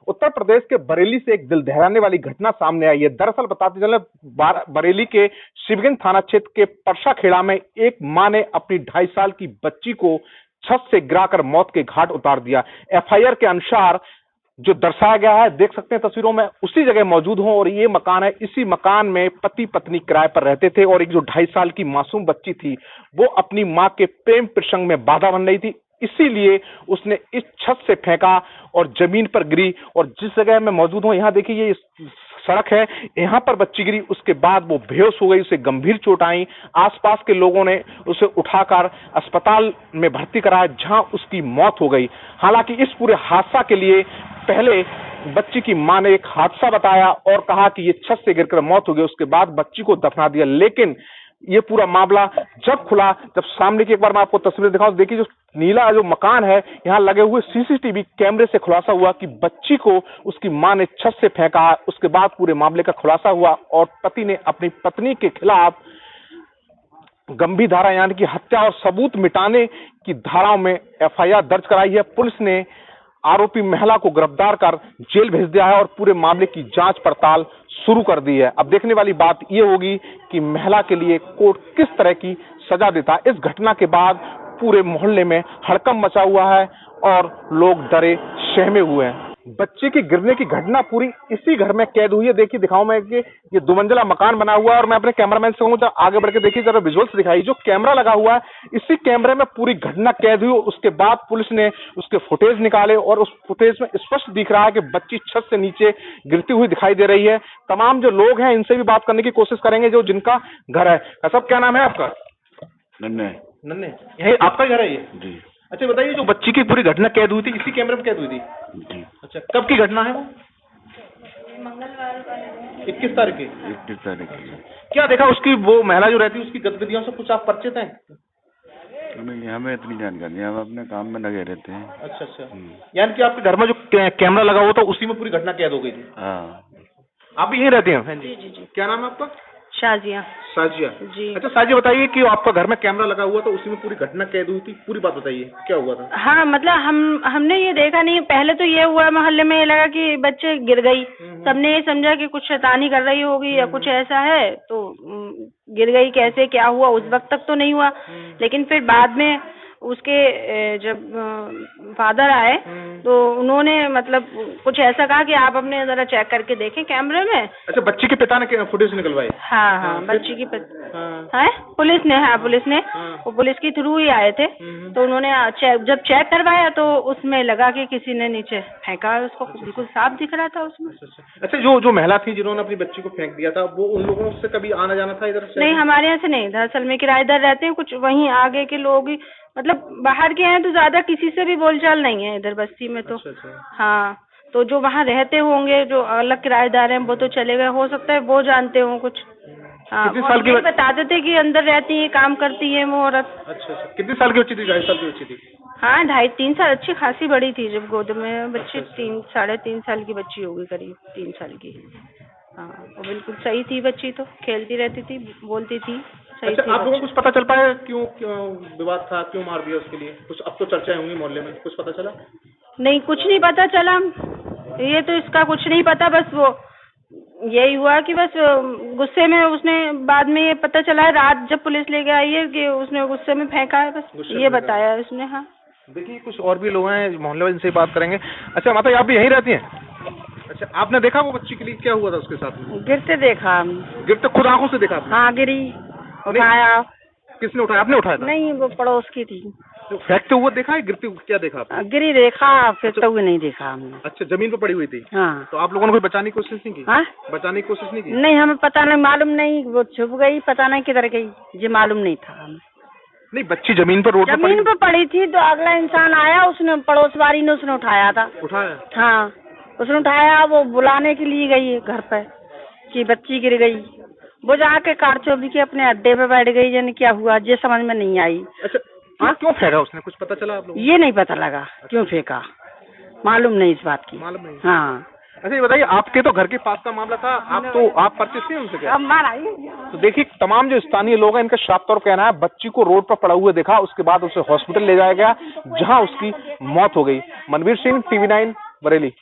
उत्तर प्रदेश के बरेली से एक दिल दहलाने वाली घटना सामने आई है। दरअसल बताते चले बरेली के शिवगंज थाना क्षेत्र के परसा खेड़ा में एक मां ने अपनी 2.5 साल की बच्ची को छत से गिराकर मौत के घाट उतार दिया। एफआईआर के अनुसार जो दर्शाया गया है, देख सकते हैं तस्वीरों में, उसी जगह मौजूद हो और ये मकान है। इसी मकान में पति पत्नी किराए पर रहते थे और एक जो 2.5 साल की मासूम बच्ची थी वो अपनी मां के प्रेम प्रसंग में बाधा बन रही थी, इसीलिए उसने इस छत से फेंका और जमीन पर गिरी। और जिस जगह मैं मौजूद हूं, यहाँ देखिए ये सड़क है, यहाँ पर बच्ची गिरी। उसके बाद वो बेहोश हो गई, उसे गंभीर चोट आई। आसपास के लोगों ने उसे उठाकर अस्पताल में भर्ती कराया, जहां उसकी मौत हो गई। हालांकि इस पूरे हादसा के लिए पहले बच्ची की मां ने एक हादसा बताया और कहा कि ये छत से गिरकर मौत हो गई, उसके बाद बच्ची को दफना दिया। लेकिन ये पूरा मामला जब खुला, जब सामने की एक बार मैं आपको तस्वीर दिखाऊं, देखिए जो नीला जो मकान है, यहाँ लगे हुए सीसीटीवी कैमरे से खुलासा हुआ कि बच्ची को उसकी मां ने छत से फेंका। उसके बाद पूरे मामले का खुलासा हुआ और पति ने अपनी पत्नी के खिलाफ गंभीर धारा यानी कि हत्या और सबूत मिटाने की धाराओं में एफआईआर दर्ज कराई है। पुलिस ने आरोपी महिला को गिरफ्तार कर जेल भेज दिया है और पूरे मामले की जांच पड़ताल शुरू कर दी है। अब देखने वाली बात यह होगी कि महिला के लिए कोर्ट किस तरह की सजा देता है। इस घटना के बाद पूरे मोहल्ले में हड़कंप मचा हुआ है और लोग डरे सहमे हुए हैं। बच्चे के गिरने की घटना पूरी इसी घर में कैद हुई है। देखिए दिखाऊं मैं कि ये 2 मंजिला मकान बना हुआ है और मैं अपने कैमरामैन से कहूं आगे बढ़ के देखिए, जरा विजुअल्स दिखाई। जो कैमरा लगा हुआ है, इसी कैमरे में पूरी घटना कैद हुई। उसके बाद पुलिस ने उसके फुटेज निकाले और उस फुटेज में स्पष्ट दिख रहा है कि बच्ची छत से नीचे गिरती हुई दिखाई दे रही है। तमाम जो लोग हैं इनसे भी बात करने की कोशिश करेंगे, जो जिनका घर है। सब क्या नाम है आपका? नन्हे। नन्हे, यही आपका घर है ये? जी। अच्छा बताइए, जो बच्ची की पूरी घटना कैद हुई थी इसी कैमरे में कैद हुई थी? जी। अच्छा, कब की घटना है वो? मंगलवार 21 तारीख की। 21 तारीख की। क्या देखा उसकी, वो महिला जो रहती है उसकी गतिविधियों से कुछ आप परिचित हैं? नहीं, हमें इतनी जानकारी नहीं, हम अपने काम में लगे रहते हैं। अच्छा अच्छा, यानी कि आपके घर में जो कैमरा लगा हुआ था उसी में पूरी घटना कैद हो गई थी? हाँ। आप भी यहीं रहते हैं? हाँ जी जी जी। क्या नाम है आपका? शाजिया। साजिया जी। अच्छा साजिया, बताइए कि आपका घर में कैमरा लगा हुआ था, उसी में पूरी घटना कैद हुई थी, पूरी बात बताइए क्या हुआ था? हाँ मतलब हमने ये देखा नहीं। पहले तो ये हुआ, मोहल्ले में ये लगा कि बच्चे गिर गई, सबने ये समझा कि कुछ शैतानी कर रही होगी या कुछ ऐसा है, तो गिर गई। कैसे क्या हुआ उस वक्त तक तो नहीं हुआ, लेकिन फिर बाद में उसके जब फादर आए तो उन्होंने मतलब कुछ ऐसा कहा कि आप अपने जरा चेक करके देखें कैमरे में। अच्छा, बच्ची के पिता ने फुटेज निकलवाई? हाँ हाँ, बच्ची की है पुलिस ने, हाँ पुलिस ने, वो पुलिस के थ्रू ही आए थे। तो उन्होंने जब चेक करवाया तो उसमें लगा कि किसी ने नीचे फेंका, उसको बिल्कुल साफ दिख रहा था उसमें। अच्छा, जो महिला थी जिन्होंने अपनी बच्ची को फेंक दिया था, वो उन लोगों से कभी आना जाना था इधर से? नहीं, हमारे यहाँ से नहीं। दरअसल में किराएदार रहते हैं कुछ, वहीं आगे के लोग ही, मतलब बाहर के हैं तो ज्यादा किसी से भी बोलचाल नहीं है इधर बस्ती में तो। अच्छा। हाँ, तो जो वहाँ रहते होंगे, जो अलग किराएदार हैं, वो तो चले गए, हो सकता है वो जानते हो कुछ। हाँ, कितने साल की बताते थे कि अंदर रहती है, काम करती है वो औरत। अच्छा, कितनी साल की बच्ची थी? 2.5 साल की बच्ची थी? हाँ, 2.5-3 साल, अच्छी खासी बड़ी थी जब गोद में बच्ची। 3-3.5 साल की बच्ची होगी, करीब 3 साल की। हाँ, वो बिल्कुल सही थी बच्ची, तो खेलती रहती थी, बोलती थी। अच्छा, आप लोगों को कुछ पता चल पाया क्यों विवाद था, क्यों मार दिया उसके लिए? कुछ अब तो चर्चाएं होंगी मोहल्ले में, कुछ पता चला? नहीं, कुछ नहीं पता चला। ये तो इसका कुछ नहीं पता, बस वो यही हुआ कि बस गुस्से में उसने, बाद में ये पता चला है रात जब पुलिस लेके आई है कि उसने गुस्से में फेंका है, बस ये बताया है उसने। हाँ, देखिए कुछ और भी लोग हैं मोहल्ले में, इनसे बात करेंगे। अच्छा माता, आप भी यहीं रहती हैं? अच्छा, आपने देखा वो बच्ची के लिए क्या हुआ था उसके साथ में? गिरते देखा हमने। गिरते खुद आंखों से देखा आपने? हाँ, गिरी, उठाया। किसने उठाया? आपने उठाया था? नहीं, वो पड़ोस की थी। तो फेंकते हुए देखा है, गिरते हुए क्या देखा आपने? गिरी देखा, फेंकते हुए नहीं देखा हमने। अच्छा, जमीन पर पड़ी हुई थी? हाँ। तो आप लोगों ने कोई बचाने की कोशिश नहीं की? हाँ? बचाने की कोशिश नहीं की? नहीं, हमें पता नहीं, मालूम नहीं, वो छुप गई, पता नहीं किधर गई, ये मालूम नहीं था हमें। नहीं, बच्ची जमीन पर रोड जमीन पर पड़ी थी, तो अगला इंसान आया, उसने, पड़ोस वाली ने, उसने उठाया था। उठाया? हाँ, उसने उठाया, वो बुलाने के लिए गई घर पे कि बच्ची गिर गई। वो जाके कारचौबी के अपने अड्डे पे बैठ गई, यानी क्या हुआ ये समझ में नहीं आई। अच्छा, हाँ? क्यों फेंका उसने, कुछ पता चला आप लोगों को? ये नहीं पता लगा क्यों फेंका, मालूम नहीं इस बात की। मालूम नहीं? हाँ। अच्छा, ये बताइए, आपके तो घर के पास का मामला था, आप परिचित थे उनसे क्या? तो देखिए, तमाम जो स्थानीय लोग हैं इनका साफ तौर पर कहना है, बच्ची को रोड पर पड़ा हुआ देखा, उसके बाद उसे हॉस्पिटल ले जाया गया, जहां उसकी मौत हो गई। मनवीर सिंह, TV9 बरेली।